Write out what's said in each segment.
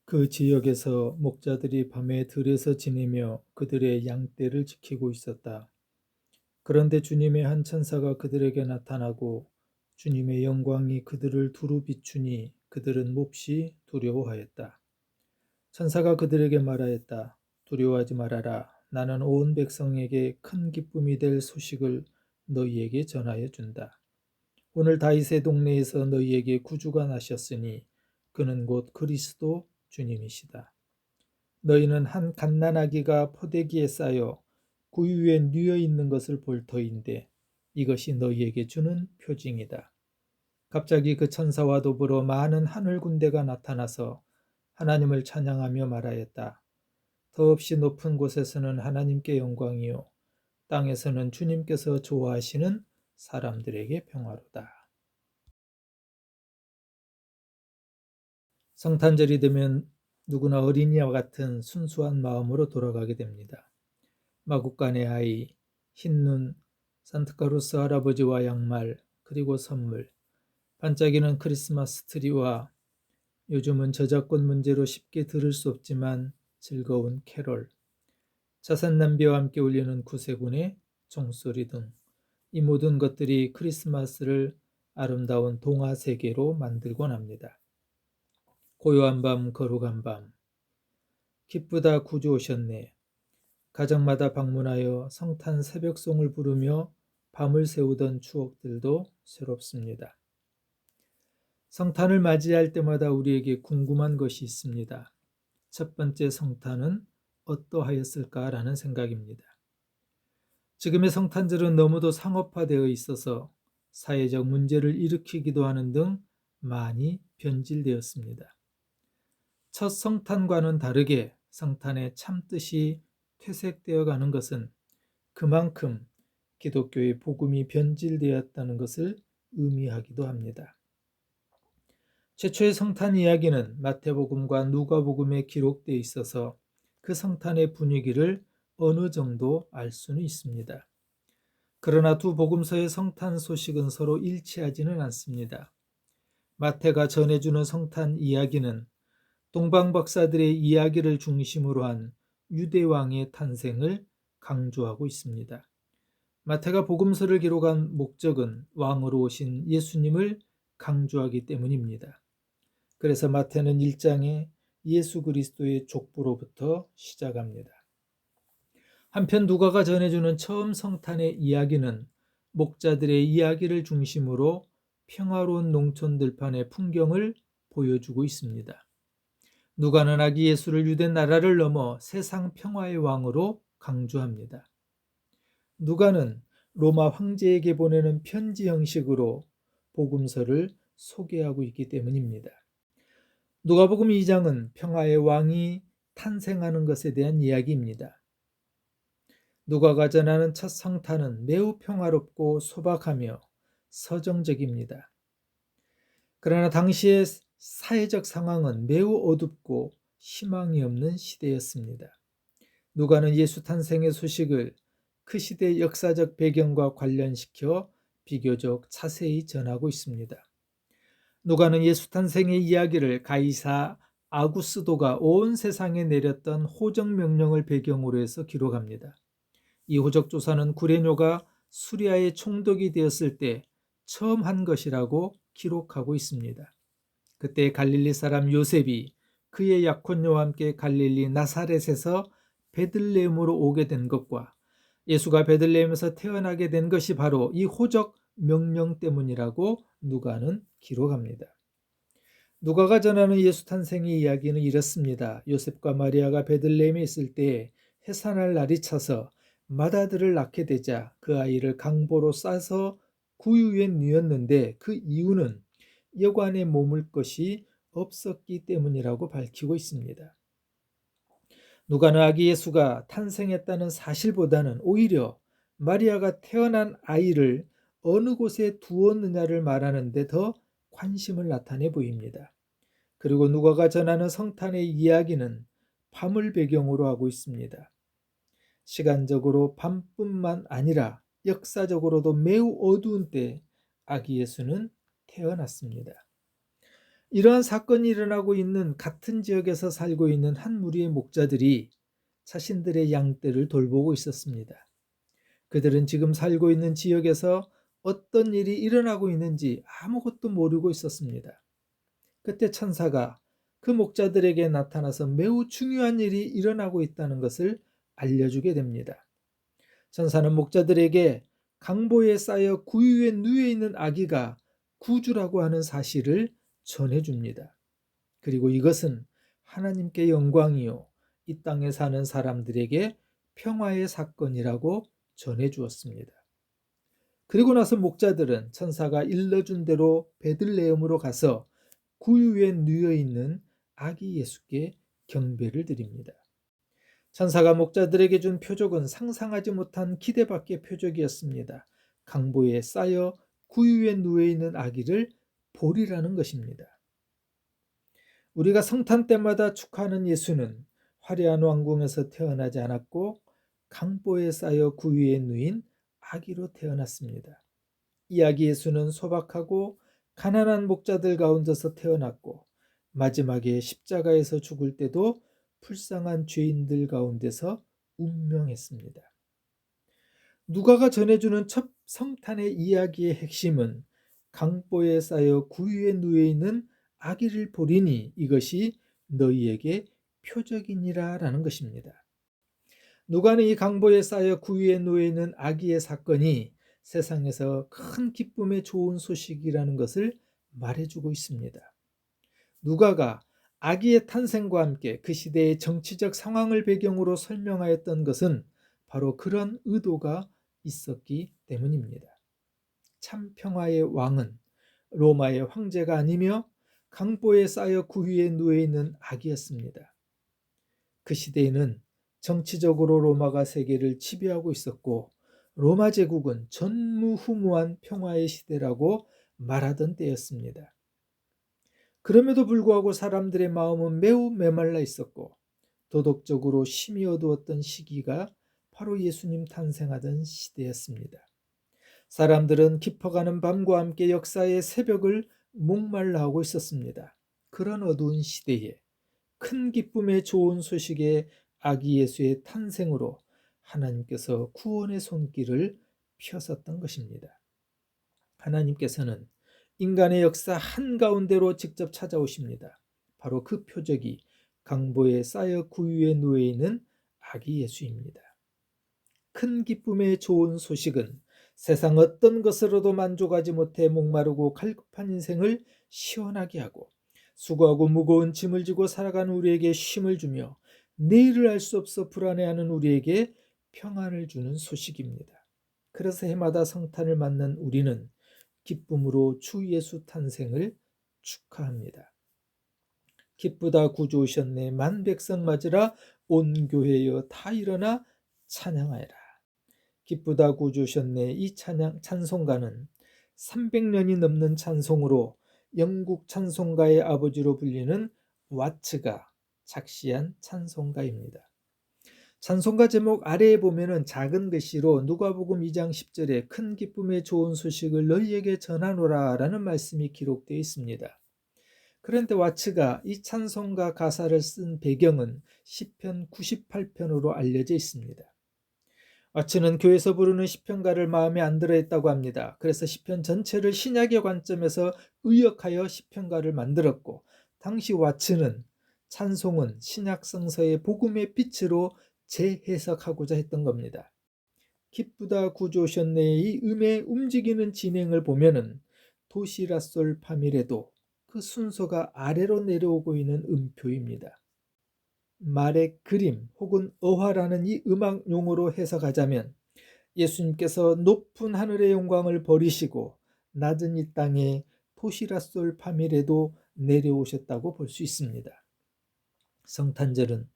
그 지역에서 목자들이 밤에 들에서 지내며 그들의 양떼를 지키고 있었다. 그런데 주님의 한 천사가 그들에게 나타나고 주님의 영광이 그들을 두루 비추니 그들은 몹시 두려워하였다. 천사가 그들에게 말하였다. 두려워하지 말아라. 나는 온 백성에게 큰 기쁨이 될 소식을 너희에게 전하여 준다. 오늘 다윗의 동네에서 너희에게 구주가 나셨으니 그는 곧 그리스도 주님이시다. 너희는 한 갓난아기가 포대기에 쌓여 구유 위에 뉘어 있는 것을 볼 터인데 이것이 너희에게 주는 표징이다. 갑자기 그 천사와 더불어 많은 하늘 군대가 나타나서 하나님을 찬양하며 말하였다. 더없이 높은 곳에서는 하나님께 영광이요 땅에서는 주님께서 좋아하시는 사람들에게 평화로다. 성탄절이 되면 누구나 어린이와 같은 순수한 마음으로 돌아가게 됩니다. 마구간의 아이, 흰눈, 산타크로스 할아버지와 양말, 그리고 선물, 반짝이는 크리스마스 트리와 요즘은 저작권 문제로 쉽게 들을 수 없지만 즐거운 캐롤, 자선 낭비와 함께 울리는 구세군의 종소리 등 이 모든 것들이 크리스마스를 아름다운 동화 세계로 만들곤 합니다. 고요한 밤, 거룩한 밤, 기쁘다 구주 오셨네. 가정마다 방문하여 성탄 새벽송을 부르며 밤을 새우던 추억들도 새롭습니다. 성탄을 맞이할 때마다 우리에게 궁금한 것이 있습니다. 첫 번째 성탄은 어떠하였을까라는 생각입니다. 지금의 성탄절은 너무도 상업화되어 있어서 사회적 문제를 일으키기도 하는 등 많이 변질되었습니다. 첫 성탄과는 다르게 성탄의 참뜻이 퇴색되어 가는 것은 그만큼 기독교의 복음이 변질되었다는 것을 의미하기도 합니다. 최초의 성탄 이야기는 마태복음과 누가복음에 기록되어 있어서 그 성탄의 분위기를 어느 정도 알 수는 있습니다. 그러나 두 복음서의 성탄 소식은 서로 일치하지는 않습니다. 마태가 전해주는 성탄 이야기는 동방박사들의 이야기를 중심으로 한 유대왕의 탄생을 강조하고 있습니다. 마태가 복음서를 기록한 목적은 왕으로 오신 예수님을 강조하기 때문입니다. 그래서 마태는 1장에 예수 그리스도의 족보로부터 시작합니다. 한편 누가가 전해주는 처음 성탄의 이야기는 목자들의 이야기를 중심으로 평화로운 농촌 들판의 풍경을 보여주고 있습니다. 누가는 아기 예수를 유대 나라를 넘어 세상 평화의 왕으로 강조합니다. 누가는 로마 황제에게 보내는 편지 형식으로 복음서를 소개하고 있기 때문입니다. 누가복음 2장은 평화의 왕이 탄생하는 것에 대한 이야기입니다. 누가가 전하는 첫 성탄은 매우 평화롭고 소박하며 서정적입니다. 그러나 당시의 사회적 상황은 매우 어둡고 희망이 없는 시대였습니다. 누가는 예수 탄생의 소식을 그 시대의 역사적 배경과 관련시켜 비교적 자세히 전하고 있습니다. 누가는 예수 탄생의 이야기를 가이사 아구스도가 온 세상에 내렸던 호적 명령을 배경으로 해서 기록합니다. 이 호적 조사는 구레뇨가 수리아의 총독이 되었을 때 처음 한 것이라고 기록하고 있습니다. 그때 갈릴리 사람 요셉이 그의 약혼녀와 함께 갈릴리 나사렛에서 베들레헴으로 오게 된 것과 예수가 베들레헴에서 태어나게 된 것이 바로 이 호적 명령 때문이라고 누가는 기록합니다. 누가가 전하는 예수 탄생의 이야기는 이렇습니다. 요셉과 마리아가 베들레헴에 있을 때 해산할 날이 차서 맏아들을 낳게 되자 그 아이를 강보로 싸서 구유에 뉘었는데 그 이유는 여관에 머물 것이 없었기 때문이라고 밝히고 있습니다. 누가는 아기 예수가 탄생했다는 사실보다는 오히려 마리아가 태어난 아이를 어느 곳에 두었느냐를 말하는 데 더 관심을 나타내 보입니다. 그리고 누가가 전하는 성탄의 이야기는 밤을 배경으로 하고 있습니다. 시간적으로 밤뿐만 아니라 역사적으로도 매우 어두운 때 아기 예수는 태어났습니다. 이러한 사건이 일어나고 있는 같은 지역에서 살고 있는 한 무리의 목자들이 자신들의 양떼를 돌보고 있었습니다. 그들은 지금 살고 있는 지역에서 어떤 일이 일어나고 있는지 아무것도 모르고 있었습니다. 그때 천사가 그 목자들에게 나타나서 매우 중요한 일이 일어나고 있다는 것을 알려주게 됩니다. 천사는 목자들에게 강보에 쌓여 구유에 누워 있는 아기가 구주라고 하는 사실을 전해줍니다. 그리고 이것은 하나님께 영광이요, 이 땅에 사는 사람들에게 평화의 사건이라고 전해주었습니다. 그리고 나서 목자들은 천사가 일러준 대로 베들레헴으로 가서 구유에 누워 있는 아기 예수께 경배를 드립니다. 천사가 목자들에게 준 표적은 상상하지 못한 기대 밖의 표적이었습니다. 강보에 쌓여 구유에 누워 있는 아기를 보리라는 것입니다. 우리가 성탄 때마다 축하하는 예수는 화려한 왕궁에서 태어나지 않았고 강보에 쌓여 구유에 누인 아기로 태어났습니다. 이 아기 예수는 소박하고 가난한 목자들 가운데서 태어났고 마지막에 십자가에서 죽을 때도 불쌍한 죄인들 가운데서 운명했습니다. 누가가 전해주는 첫 성탄의 이야기의 핵심은 강보에 쌓여 구유에 누워 있는 아기를 보리니 이것이 너희에게 표적이니라 라는 것입니다. 누가는 이 강보에 쌓여 구유에 누워 있는 아기의 사건이 세상에서 큰 기쁨의 좋은 소식이라는 것을 말해주고 있습니다. 누가가 아기의 탄생과 함께 그 시대의 정치적 상황을 배경으로 설명하였던 것은 바로 그런 의도가 있었기 때문입니다. 참 평화의 왕은 로마의 황제가 아니며 강보에 쌓여 구유에 누워 있는 아기였습니다. 그 시대에는 정치적으로 로마가 세계를 지배하고 있었고 로마 제국은 전무후무한 평화의 시대라고 말하던 때였습니다. 그럼에도 불구하고 사람들의 마음은 매우 메말라 있었고 도덕적으로 심이 어두웠던 시기가 바로 예수님 탄생하던 시대였습니다. 사람들은 깊어가는 밤과 함께 역사의 새벽을 목말라 하고 있었습니다. 그런 어두운 시대에 큰 기쁨의 좋은 소식의 아기 예수의 탄생으로 하나님께서 구원의 손길을 펴셨던 것입니다. 하나님께서는 인간의 역사 한가운데로 직접 찾아오십니다. 바로 그 표적이 강보에 쌓여 구유에 누워 있는 아기 예수입니다. 큰 기쁨의 좋은 소식은 세상 어떤 것으로도 만족하지 못해 목마르고 갈급한 인생을 시원하게 하고 수고하고 무거운 짐을 지고 살아가는 우리에게 쉼을 주며 내일을 알 수 없어 불안해하는 우리에게 평안을 주는 소식입니다. 그래서 해마다 성탄을 맞는 우리는 기쁨으로 주 예수 탄생을 축하합니다. 기쁘다 구주 오셨네 만 백성 맞으라 온 교회여 다 일어나 찬양하여라. 기쁘다 구주 오셨네 이 찬송가는 300년이 넘는 찬송으로 영국 찬송가의 아버지로 불리는 와츠가 작시한 찬송가입니다. 찬송가 제목 아래에 보면은 작은 글씨로 누가복음 2장 10절에 큰 기쁨의 좋은 소식을 너희에게 전하노라 라는 말씀이 기록되어 있습니다. 그런데 와츠가 이 찬송가 가사를 쓴 배경은 시편 98편으로 알려져 있습니다. 와츠는 교회에서 부르는 시편가를 마음에 안 들어 했다고 합니다. 그래서 시편 전체를 신약의 관점에서 의역하여 시편가를 만들었고 당시 와츠는 찬송은 신약 성서의 복음의 빛으로 재해석하고자 했던 겁니다. 기쁘다 구주 오셨네 이 음의 움직이는 진행을 보면은 도시라솔 파미레도 그 순서가 아래로 내려오고 있는 음표입니다. 말의 그림 혹은 어화라는 이 음악 용어로 해석하자면 예수님께서 높은 하늘의 영광을 버리시고 낮은 이 땅에 도시라솔 파미레도 내려오셨다고 볼 수 있습니다. 성탄절은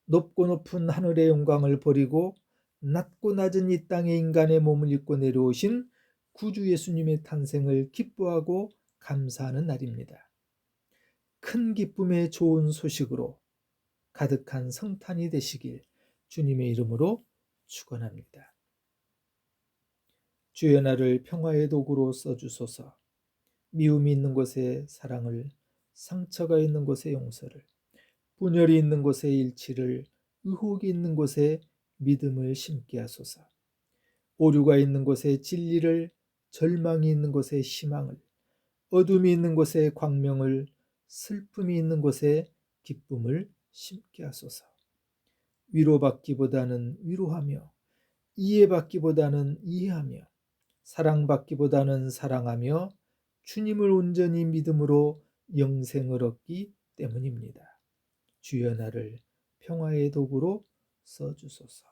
높고 높은 하늘의 영광을 버리고 낮고 낮은 이 땅의 인간의 몸을 입고 내려오신 구주 예수님의 탄생을 기뻐하고 감사하는 날입니다. 큰 기쁨의 좋은 소식으로 가득한 성탄이 되시길 주님의 이름으로 축원합니다. 주의 나를 평화의 도구로 써주소서. 미움이 있는 곳에 사랑을, 상처가 있는 곳에 용서를, 분열이 있는 곳에 일치를, 의혹이 있는 곳에 믿음을 심게 하소서. 오류가 있는 곳에 진리를, 절망이 있는 곳에 희망을, 어둠이 있는 곳에 광명을, 슬픔이 있는 곳에 기쁨을 심게 하소서. 위로받기보다는 위로하며, 이해받기보다는 이해하며, 사랑받기보다는 사랑하며 주님을 온전히 믿음으로 영생을 얻기 때문입니다. 주여 나를 평화의 도구로 써주소서.